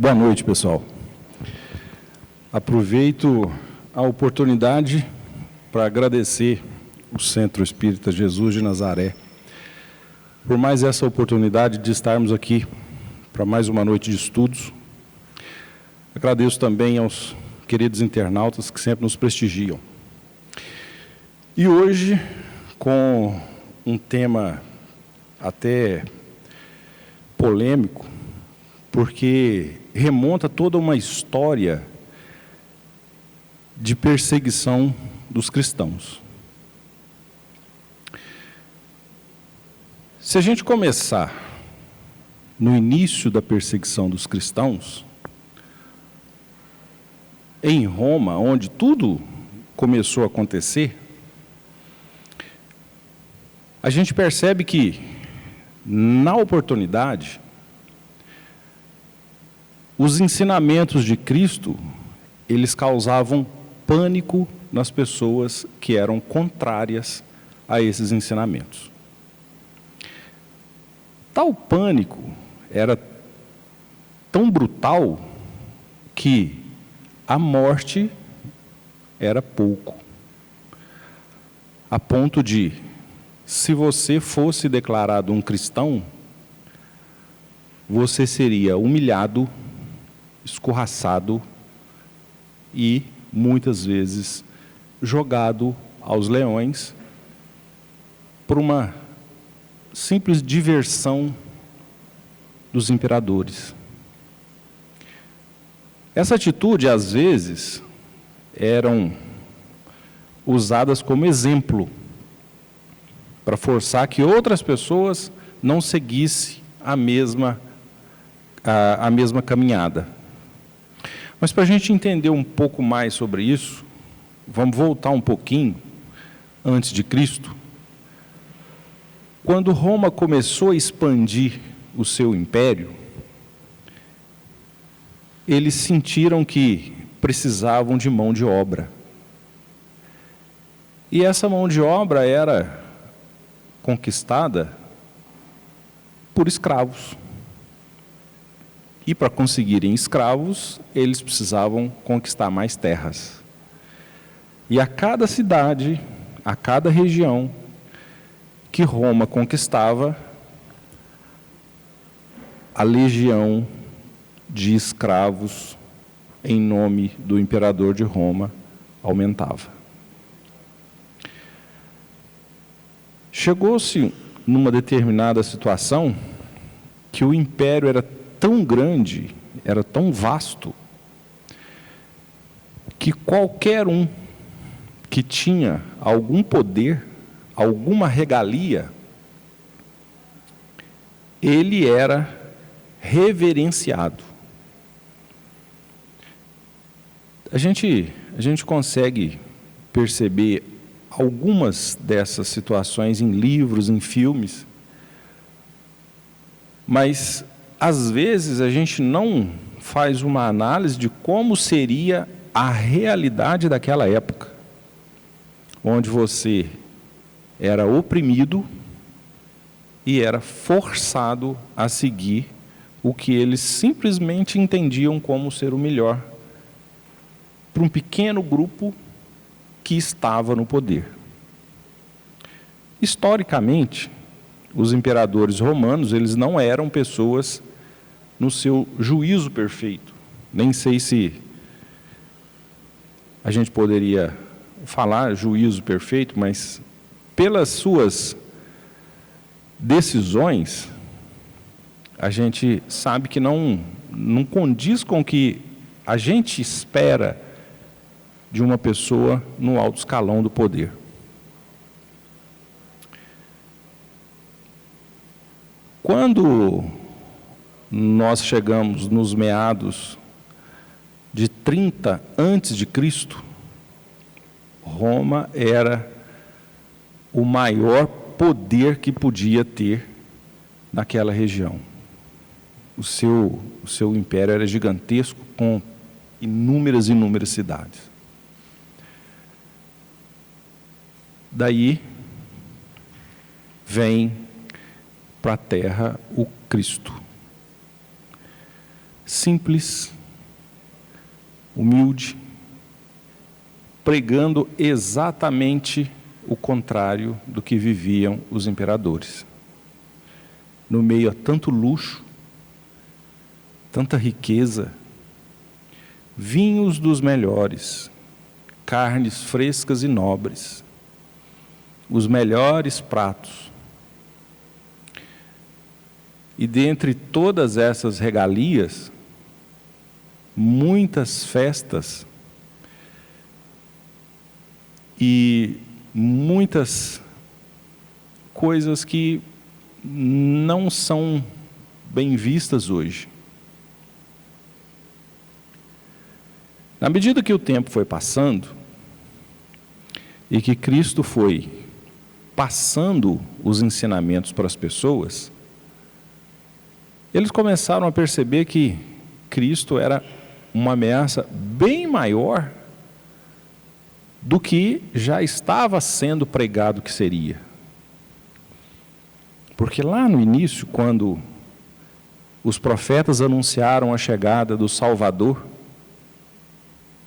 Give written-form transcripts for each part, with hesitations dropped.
Boa noite, pessoal. Aproveito a oportunidade para agradecer o Centro Espírita Jesus de Nazaré por mais essa oportunidade de estarmos aqui para mais uma noite de estudos. Agradeço também aos queridos internautas que sempre nos prestigiam. E hoje, com um tema até polêmico, porque remonta toda uma história de perseguição dos cristãos. Se a gente começar no início da perseguição dos cristãos, em Roma, onde tudo começou a acontecer, a gente percebe que, na oportunidade, os ensinamentos de Cristo, eles causavam pânico nas pessoas que eram contrárias a esses ensinamentos. Tal pânico era tão brutal que a morte era pouco, a ponto de, se você fosse declarado um cristão, você seria humilhado, escorraçado e, muitas vezes, jogado aos leões por uma simples diversão dos imperadores. Essa atitude, às vezes, eram usadas como exemplo para forçar que outras pessoas não seguissem a mesma caminhada. Mas para a gente entender um pouco mais sobre isso, vamos voltar um pouquinho antes de Cristo. Quando Roma começou a expandir o seu império, eles sentiram que precisavam de mão de obra. E essa mão de obra era conquistada por escravos. E para conseguirem escravos, eles precisavam conquistar mais terras. E a cada cidade, a cada região que Roma conquistava, a legião de escravos em nome do imperador de Roma aumentava. Chegou-se numa determinada situação que o império era tão grande, era tão vasto, que qualquer um que tinha algum poder, alguma regalia, ele era reverenciado. A gente consegue perceber algumas dessas situações em livros, em filmes, mas às vezes a gente não faz uma análise de como seria a realidade daquela época, onde você era oprimido e era forçado a seguir o que eles simplesmente entendiam como ser o melhor para um pequeno grupo que estava no poder. Historicamente, os imperadores romanos, eles não eram pessoas no seu juízo perfeito. Nem sei se a gente poderia falar juízo perfeito, mas pelas suas decisões, a gente sabe que não condiz com o que a gente espera de uma pessoa no alto escalão do poder. Quando nós chegamos nos meados de 30 a.C., Roma era o maior poder que podia ter naquela região. O seu império era gigantesco, com inúmeras cidades. Daí vem para a terra o Cristo. simples, humilde, pregando exatamente o contrário do que viviam os imperadores. No meio a tanto luxo, tanta riqueza, vinhos dos melhores, carnes frescas e nobres, os melhores pratos. E dentre todas essas regalias, muitas festas e muitas coisas que não são bem vistas hoje. Na medida que o tempo foi passando e que Cristo foi passando os ensinamentos para as pessoas, eles começaram a perceber que Cristo era uma ameaça bem maior do que já estava sendo pregado que seria. Porque lá no início, quando os profetas anunciaram a chegada do Salvador,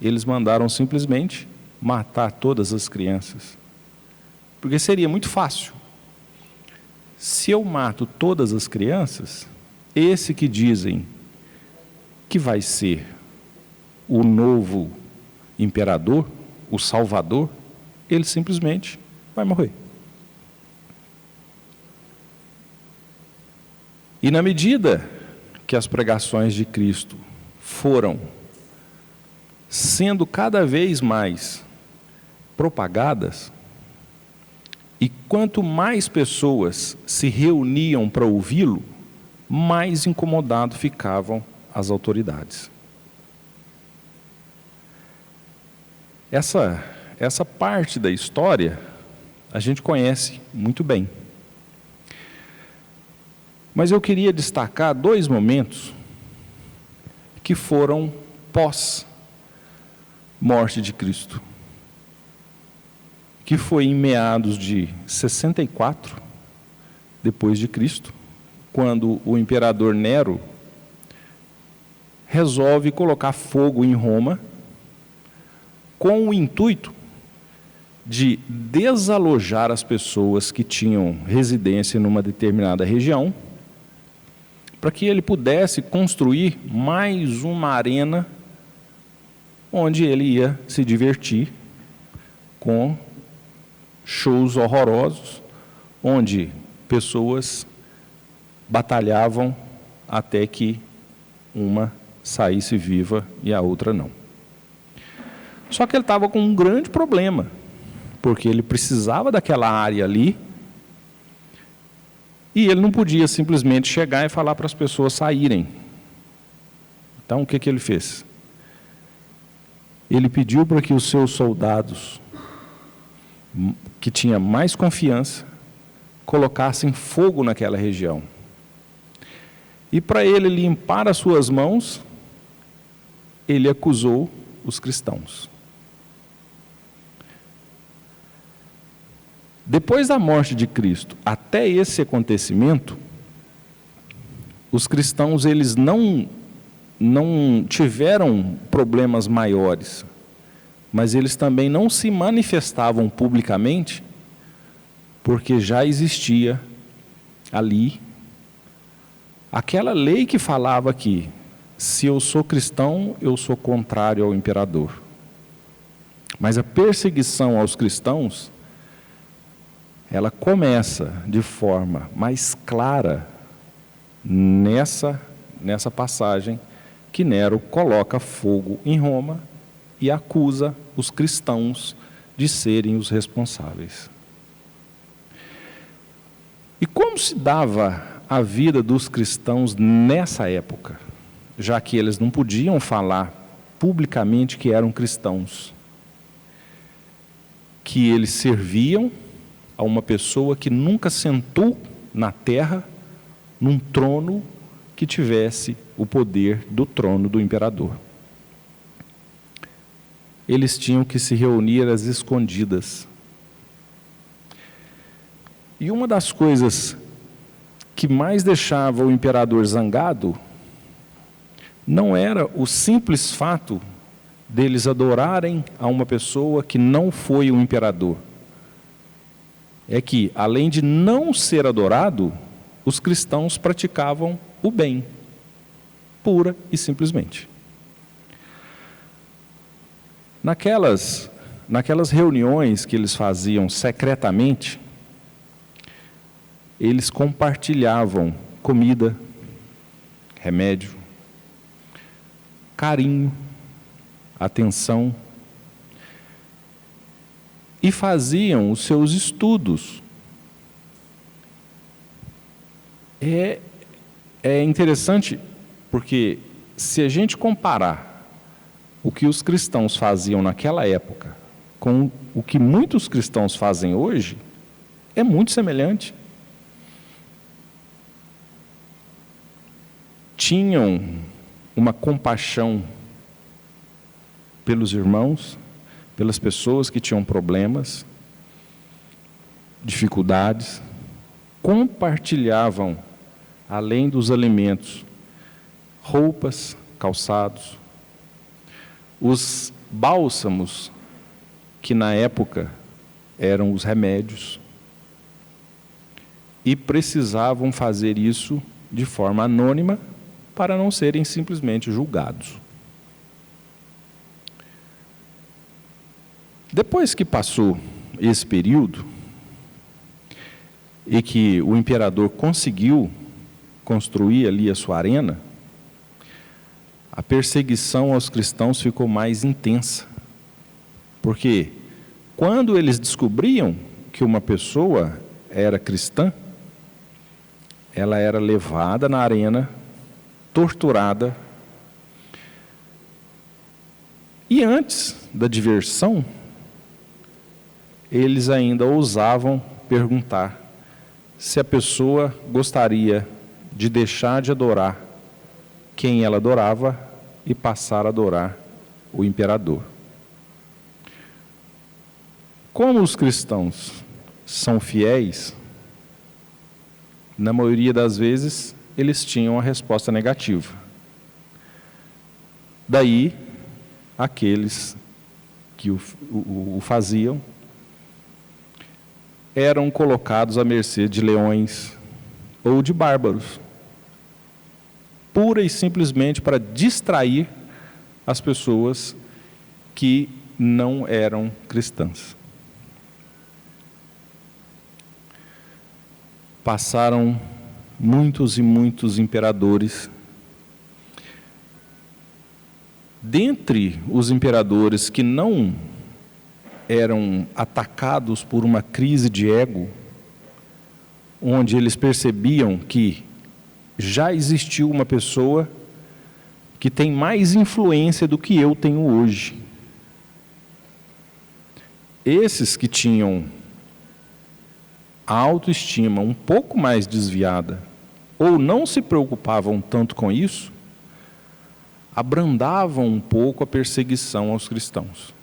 eles mandaram simplesmente matar todas as crianças. Porque seria muito fácil. Se eu mato todas as crianças, esse que dizem que vai ser o novo imperador, o Salvador, ele simplesmente vai morrer. E na medida que as pregações de Cristo foram sendo cada vez mais propagadas, e quanto mais pessoas se reuniam para ouvi-lo, mais incomodados ficavam as autoridades. Essa parte da história a gente conhece muito bem. Mas eu queria destacar 2 momentos que foram pós-morte de Cristo, que foi em meados de 64 depois de Cristo, quando o imperador Nero resolve colocar fogo em Roma com o intuito de desalojar as pessoas que tinham residência numa determinada região, para que ele pudesse construir mais uma arena onde ele ia se divertir com shows horrorosos, onde pessoas batalhavam até que uma saísse viva e a outra não. Só que ele estava com um grande problema, porque ele precisava daquela área ali, e ele não podia simplesmente chegar e falar para as pessoas saírem. Então, o que ele fez? Ele pediu para que os seus soldados, que tinha mais confiança, colocassem fogo naquela região. E para ele limpar as suas mãos, ele acusou os cristãos. Depois da morte de Cristo, até esse acontecimento, os cristãos eles não tiveram problemas maiores, mas eles também não se manifestavam publicamente, porque já existia ali aquela lei que falava que, se eu sou cristão, eu sou contrário ao imperador. Mas a perseguição aos cristãos, ela começa de forma mais clara nessa passagem que Nero coloca fogo em Roma e acusa os cristãos de serem os responsáveis. E como se dava a vida dos cristãos nessa época, já que eles não podiam falar publicamente que eram cristãos, que eles serviam a uma pessoa que nunca sentou na terra num trono que tivesse o poder do trono do imperador. Eles tinham que se reunir às escondidas. E uma das coisas que mais deixava o imperador zangado não era o simples fato deles adorarem a uma pessoa que não foi o imperador. É que, além de não ser adorado, os cristãos praticavam o bem, pura e simplesmente. Naquelas reuniões que eles faziam secretamente, eles compartilhavam comida, remédio, carinho, atenção, e faziam os seus estudos. É interessante, porque se a gente comparar o que os cristãos faziam naquela época com o que muitos cristãos fazem hoje, é muito semelhante. Tinham uma compaixão pelos irmãos, pelas pessoas que tinham problemas, dificuldades, compartilhavam, além dos alimentos, roupas, calçados, os bálsamos, que na época eram os remédios, e precisavam fazer isso de forma anônima para não serem simplesmente julgados. Depois que passou esse período, e que o imperador conseguiu construir ali a sua arena, a perseguição aos cristãos ficou mais intensa. Porque quando eles descobriam que uma pessoa era cristã, ela era levada na arena, torturada, e antes da diversão, eles ainda ousavam perguntar se a pessoa gostaria de deixar de adorar quem ela adorava e passar a adorar o imperador. Como os cristãos são fiéis, na maioria das vezes, eles tinham a resposta negativa. Daí, aqueles que o faziam eram colocados à mercê de leões ou de bárbaros, pura e simplesmente para distrair as pessoas que não eram cristãs. Passaram muitos e muitos imperadores. Dentre os imperadores que não eram atacados por uma crise de ego, onde eles percebiam que já existiu uma pessoa que tem mais influência do que eu tenho hoje. Esses que tinham a autoestima um pouco mais desviada, ou não se preocupavam tanto com isso, abrandavam um pouco a perseguição aos cristãos.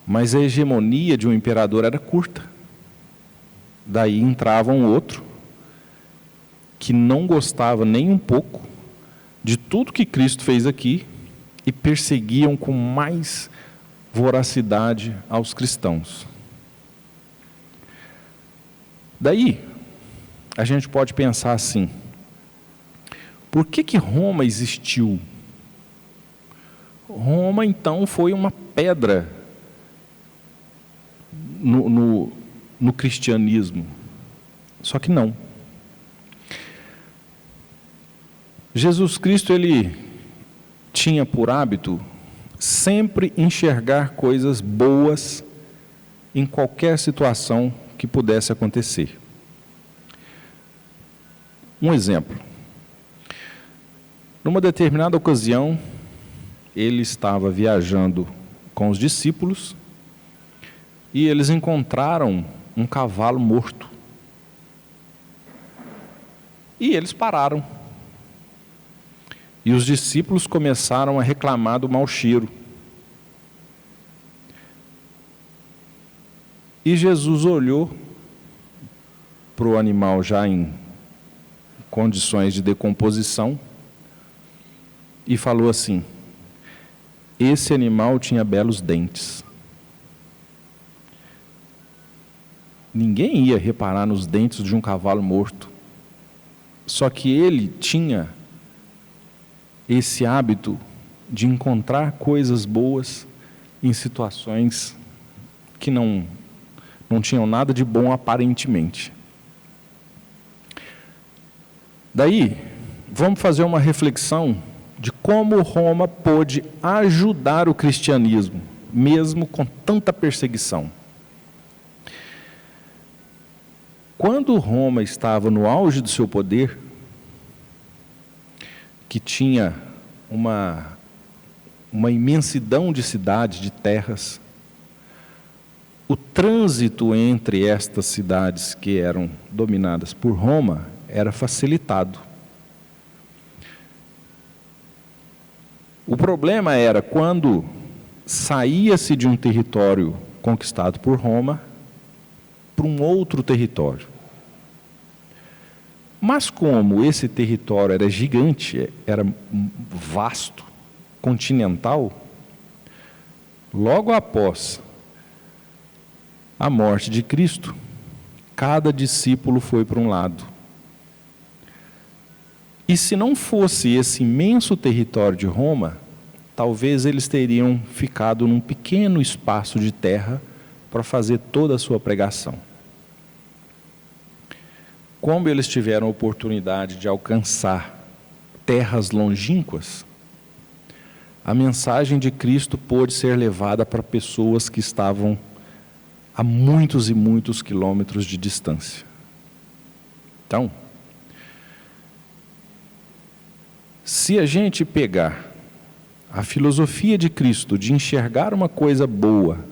Mas a hegemonia de um imperador era curta. Daí entrava um outro que não gostava nem um pouco de tudo que Cristo fez aqui e perseguiam com mais voracidade aos cristãos. Daí, a gente pode pensar assim: por que Roma existiu? Roma, então, foi uma pedra no cristianismo. Só que não. Jesus Cristo, ele tinha por hábito sempre enxergar coisas boas em qualquer situação que pudesse acontecer. Um exemplo. Numa determinada ocasião, ele estava viajando com os discípulos e eles encontraram um cavalo morto. E eles pararam. E os discípulos começaram a reclamar do mau cheiro. E Jesus olhou para o animal já em condições de decomposição e falou assim: esse animal tinha belos dentes. Ninguém ia reparar nos dentes de um cavalo morto. Só que ele tinha esse hábito de encontrar coisas boas em situações que não tinham nada de bom aparentemente. Daí, vamos fazer uma reflexão de como Roma pôde ajudar o cristianismo, mesmo com tanta perseguição. Quando Roma estava no auge do seu poder, que tinha uma imensidão de cidades, de terras, o trânsito entre estas cidades que eram dominadas por Roma era facilitado. O problema era quando saía-se de um território conquistado por Roma para um outro território. Mas como esse território era gigante, era vasto, continental, logo após a morte de Cristo, cada discípulo foi para um lado. E se não fosse esse imenso território de Roma, talvez eles teriam ficado num pequeno espaço de terra para fazer toda a sua pregação. Como eles tiveram a oportunidade de alcançar terras longínquas, a mensagem de Cristo pôde ser levada para pessoas que estavam a muitos e muitos quilômetros de distância. Então, se a gente pegar a filosofia de Cristo de enxergar uma coisa boa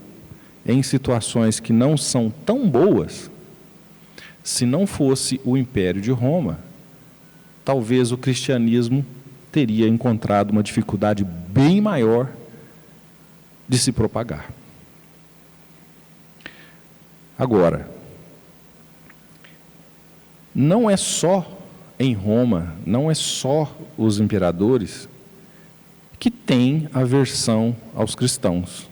em situações que não são tão boas, se não fosse o Império de Roma, talvez o cristianismo teria encontrado uma dificuldade bem maior de se propagar. Agora, não é só em Roma, não é só os imperadores que têm aversão aos cristãos.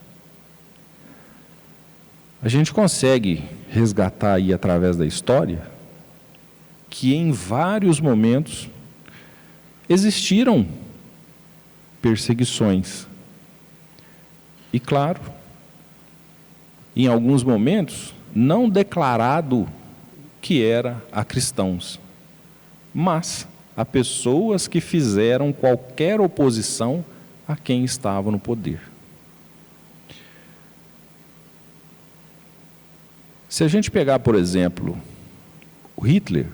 A gente consegue resgatar aí através da história que em vários momentos existiram perseguições. E claro, em alguns momentos, não declarado que era a cristãos, mas a pessoas que fizeram qualquer oposição a quem estava no poder. Se a gente pegar, por exemplo, o Hitler,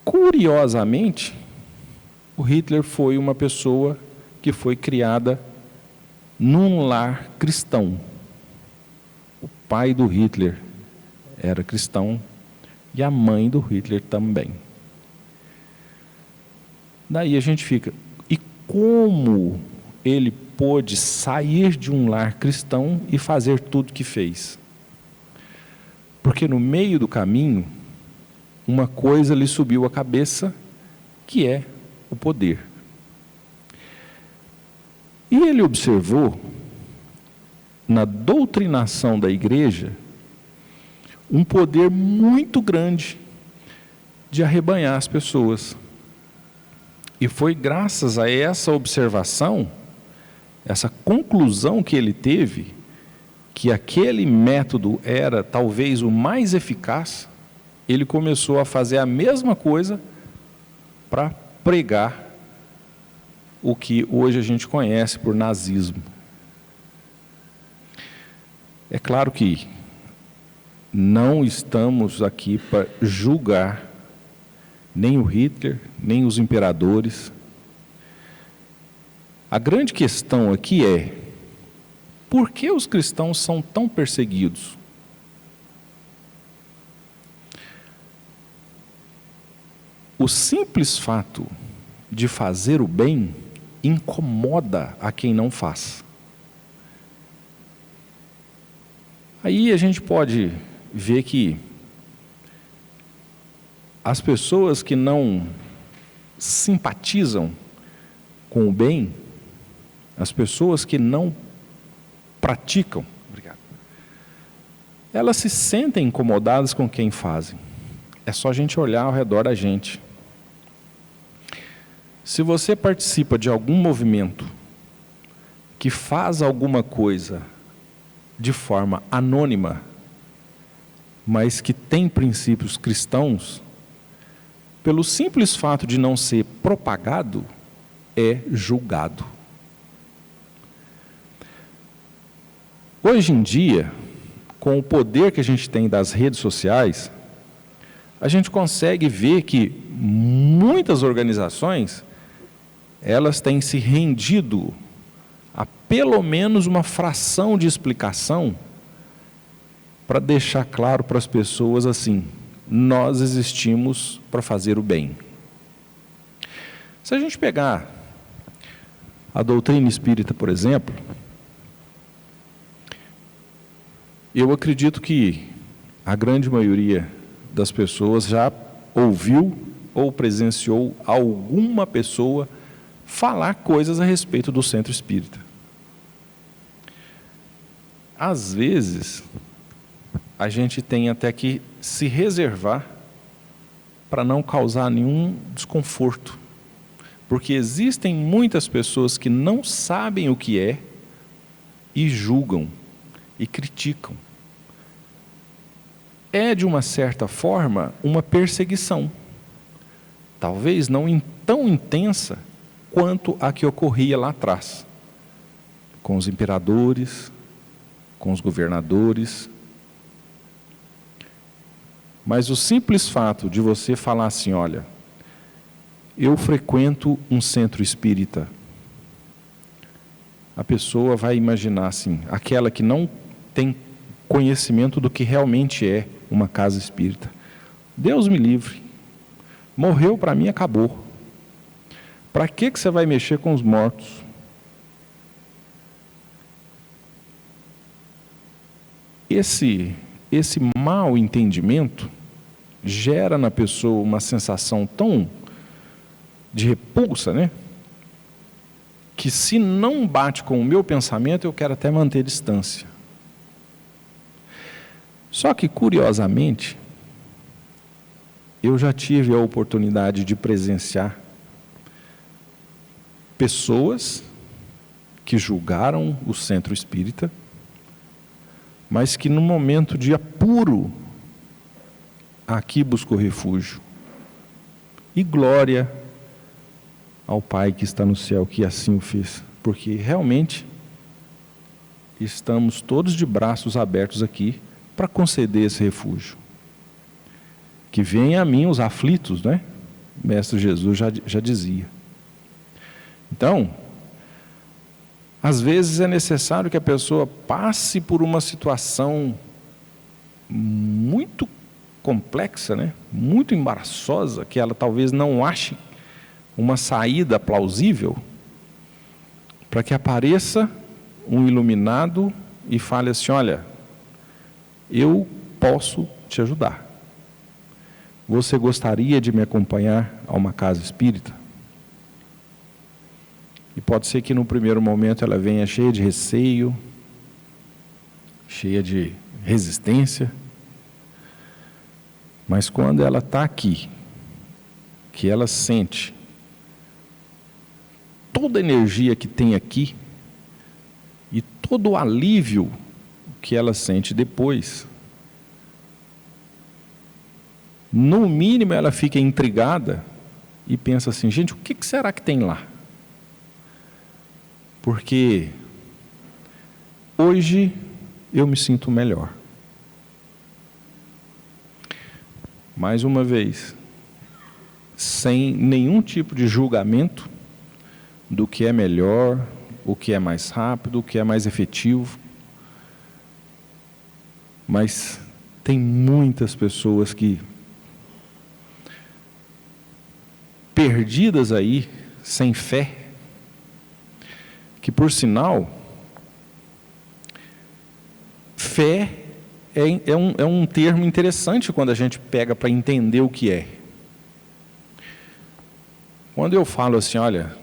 curiosamente, o Hitler foi uma pessoa que foi criada num lar cristão. O pai do Hitler era cristão e a mãe do Hitler também. Daí a gente fica, e como ele pôde sair de um lar cristão e fazer tudo que fez? Porque no meio do caminho, uma coisa lhe subiu à cabeça, que é o poder. E ele observou, na doutrinação da igreja, um poder muito grande de arrebanhar as pessoas. E foi graças a essa observação, essa conclusão que ele teve, que aquele método era talvez o mais eficaz, ele começou a fazer a mesma coisa para pregar o que hoje a gente conhece por nazismo. É claro que não estamos aqui para julgar nem o Hitler, nem os imperadores. A grande questão aqui é: por que os cristãos são tão perseguidos? O simples fato de fazer o bem incomoda a quem não faz. Aí a gente pode ver que as pessoas que não simpatizam com o bem, as pessoas que não praticam, elas se sentem incomodadas com quem fazem. É só a gente olhar ao redor da gente. Se você participa de algum movimento que faz alguma coisa de forma anônima, mas que tem princípios cristãos, pelo simples fato de não ser propagado, é julgado. Hoje em dia, com o poder que a gente tem das redes sociais, a gente consegue ver que muitas organizações, elas têm se rendido a pelo menos uma fração de explicação para deixar claro para as pessoas assim: nós existimos para fazer o bem. Se a gente pegar a doutrina espírita, por exemplo, eu acredito que a grande maioria das pessoas já ouviu ou presenciou alguma pessoa falar coisas a respeito do centro espírita. Às vezes, a gente tem até que se reservar para não causar nenhum desconforto, porque existem muitas pessoas que não sabem o que é e julgam e criticam. É, de uma certa forma, uma perseguição. Talvez não tão intensa quanto a que ocorria lá atrás, com os imperadores, com os governadores. Mas o simples fato de você falar assim: olha, eu frequento um centro espírita, a pessoa vai imaginar assim, aquela que não tem conhecimento do que realmente é uma casa espírita: Deus me livre, morreu para mim, acabou. Para que você vai mexer com os mortos? Esse mau entendimento gera na pessoa uma sensação tão de repulsa, né? Que se não bate com o meu pensamento, eu quero até manter distância. Só que, curiosamente, eu já tive a oportunidade de presenciar pessoas que julgaram o centro espírita, mas que no momento de apuro, aqui buscou refúgio. E glória ao Pai que está no céu, que assim o fez, porque realmente estamos todos de braços abertos aqui para conceder esse refúgio. Que venham a mim os aflitos, né? O Mestre Jesus já dizia. Então, às vezes é necessário que a pessoa passe por uma situação muito complexa, né? Muito embaraçosa, que ela talvez não ache uma saída plausível, para que apareça um iluminado e fale assim: olha, eu posso te ajudar. Você gostaria de me acompanhar a uma casa espírita? E pode ser que no primeiro momento ela venha cheia de receio, cheia de resistência, mas quando ela está aqui, que ela sente toda a energia que tem aqui e todo o alívio que ela sente depois, no mínimo ela fica intrigada e pensa assim: gente, o que será que tem lá? Porque hoje eu me sinto melhor. Mais uma vez, sem nenhum tipo de julgamento do que é melhor, o que é mais rápido, o que é mais efetivo. Mas tem muitas pessoas que, perdidas aí, sem fé, que, por sinal, fé é um termo interessante quando a gente pega para entender o que é. Quando eu falo assim: olha,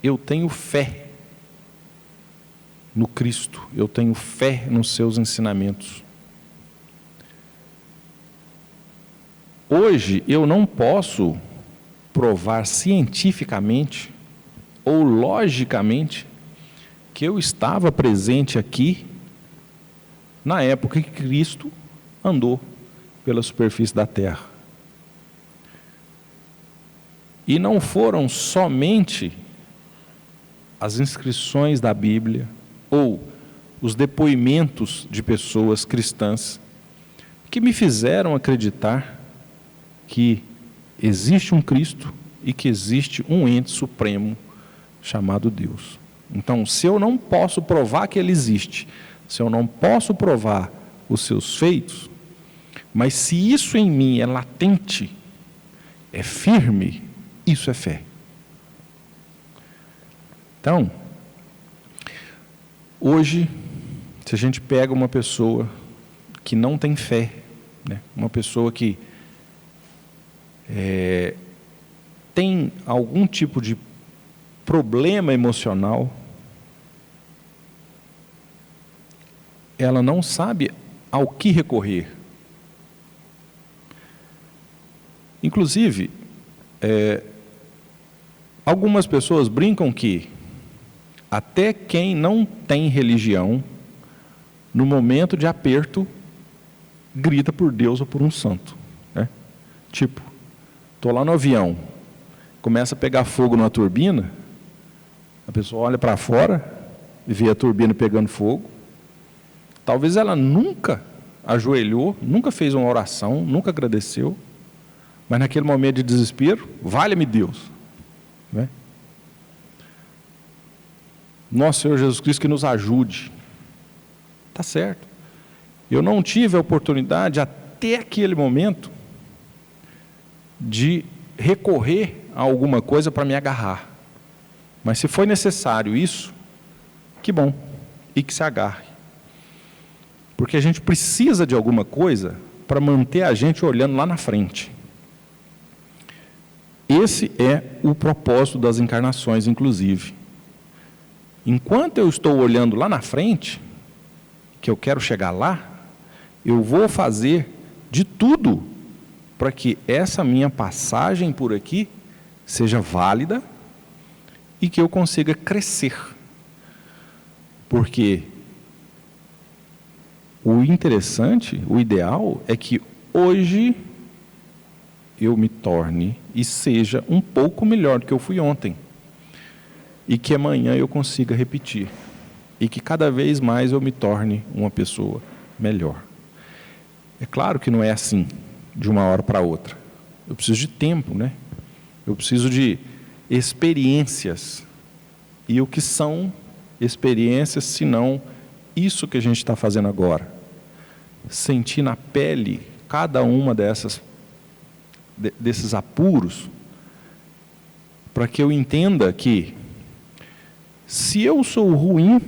eu tenho fé no Cristo, eu tenho fé nos seus ensinamentos. Hoje eu não posso provar cientificamente ou logicamente que eu estava presente aqui na época que Cristo andou pela superfície da terra. E não foram somente as inscrições da Bíblia ou os depoimentos de pessoas cristãs que me fizeram acreditar que existe um Cristo e que existe um ente supremo chamado Deus. Então, se eu não posso provar que ele existe, se eu não posso provar os seus feitos, mas se isso em mim é latente, é firme, isso é fé. Então, hoje, se a gente pega uma pessoa que não tem fé, né, uma pessoa que tem algum tipo de problema emocional, ela não sabe ao que recorrer. Inclusive, algumas pessoas brincam que até quem não tem religião, no momento de aperto, grita por Deus ou por um santo, né? Tipo, estou lá no avião, começa a pegar fogo numa turbina, a pessoa olha para fora e vê a turbina pegando fogo. Talvez ela nunca ajoelhou, nunca fez uma oração, nunca agradeceu, mas naquele momento de desespero, valha-me Deus, né? Nosso Senhor Jesus Cristo que nos ajude. Está certo. Eu não tive a oportunidade até aquele momento de recorrer a alguma coisa para me agarrar. Mas se foi necessário isso, que bom, e que se agarre. Porque a gente precisa de alguma coisa para manter a gente olhando lá na frente. Esse é o propósito das encarnações, inclusive. Enquanto eu estou olhando lá na frente, que eu quero chegar lá, eu vou fazer de tudo para que essa minha passagem por aqui seja válida e que eu consiga crescer. Porque o interessante, o ideal, é que hoje eu me torne e seja um pouco melhor do que eu fui ontem. E que amanhã eu consiga repetir. E que cada vez mais eu me torne uma pessoa melhor. É claro que não é assim, de uma hora para outra. Eu preciso de tempo, né? Eu preciso de experiências. E o que são experiências, senão isso que a gente está fazendo agora? Sentir na pele cada uma desses apuros, para que eu entenda que, se eu sou ruim,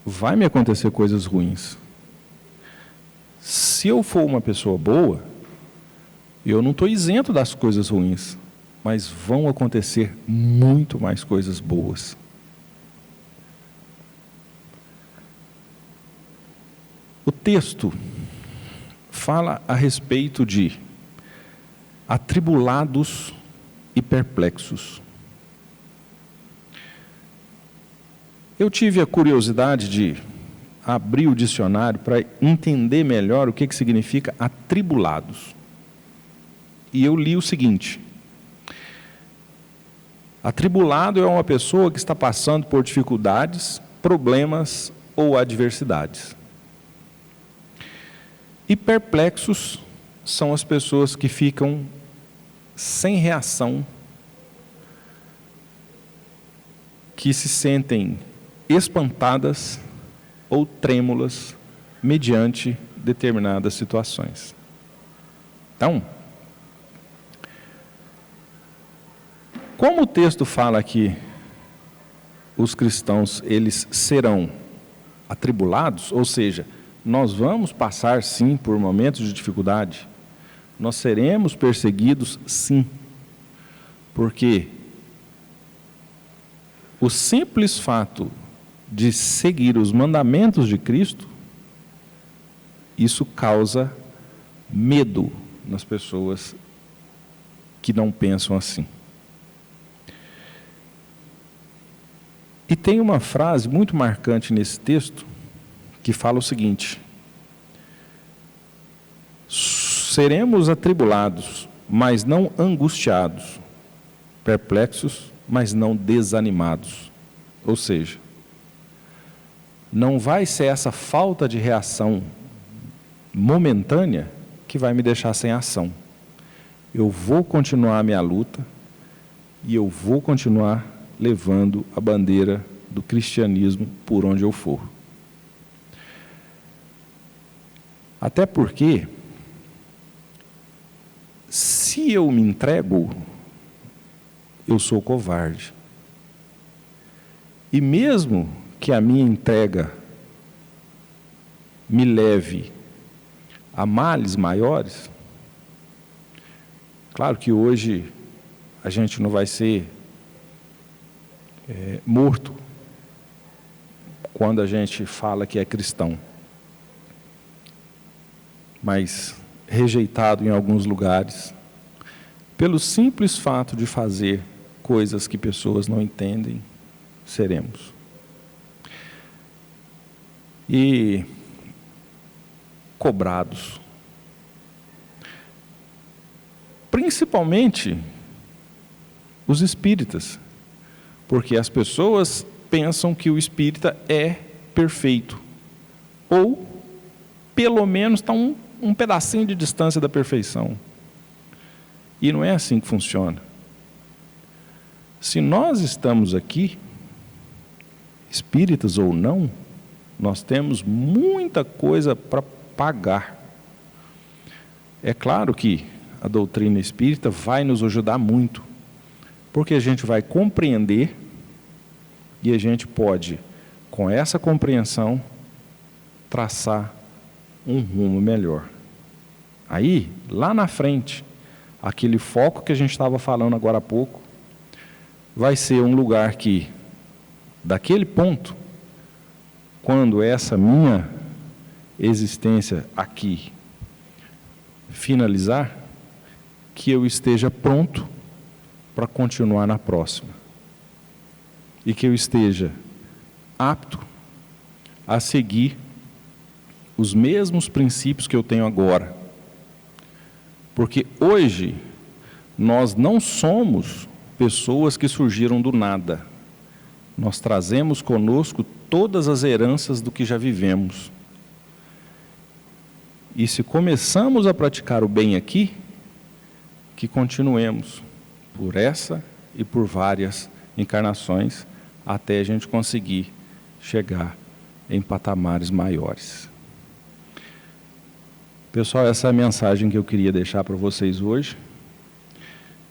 vai me acontecer coisas ruins. Se eu for uma pessoa boa, eu não estou isento das coisas ruins, mas vão acontecer muito mais coisas boas. O texto fala a respeito de atribulados e perplexos. Eu tive a curiosidade de abrir o dicionário para entender melhor o que significa atribulados. E eu li o seguinte: atribulado é uma pessoa que está passando por dificuldades, problemas ou adversidades. E perplexos são as pessoas que ficam sem reação, que se sentem espantadas ou trêmulas mediante determinadas situações. Então, como o texto fala que os cristãos, eles serão atribulados, ou seja, nós vamos passar sim por momentos de dificuldade, nós seremos perseguidos sim, Porque o simples fato de seguir os mandamentos de Cristo, isso causa medo nas pessoas que não pensam assim. E tem uma frase muito marcante nesse texto, que fala o seguinte: seremos atribulados, mas não angustiados, perplexos, mas não desanimados. Ou seja, não vai ser essa falta de reação momentânea que vai me deixar sem ação. Eu vou continuar a minha luta e eu vou continuar levando a bandeira do cristianismo por onde eu for. Até porque, se eu me entrego, eu sou covarde. E mesmo que a minha entrega me leve a males maiores, claro que hoje a gente não vai ser morto quando a gente fala que é cristão, mas rejeitado em alguns lugares, pelo simples fato de fazer coisas que pessoas não entendem, seremos. E cobrados. Principalmente os espíritas, porque as pessoas pensam que o espírita é perfeito, ou pelo menos está um pedacinho de distância da perfeição. E não é assim que funciona. Se nós estamos aqui, espíritas ou não, nós temos muita coisa para pagar. É claro que a doutrina espírita vai nos ajudar muito, porque a gente vai compreender e a gente pode, com essa compreensão, traçar um rumo melhor. Aí, lá na frente, aquele foco que a gente estava falando agora há pouco, vai ser um lugar que, daquele ponto, quando essa minha existência aqui finalizar, que eu esteja pronto para continuar na próxima. E que eu esteja apto a seguir os mesmos princípios que eu tenho agora. Porque hoje nós não somos pessoas que surgiram do nada. Nós trazemos conosco todas as heranças do que já vivemos. E se começamos a praticar o bem aqui, que continuemos por essa e por várias encarnações, até a gente conseguir chegar em patamares maiores. Pessoal, essa é a mensagem que eu queria deixar para vocês hoje.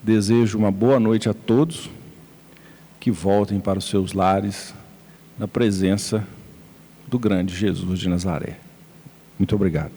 Desejo uma boa noite a todos, que voltem para os seus lares, na presença do grande Jesus de Nazaré. Muito obrigado.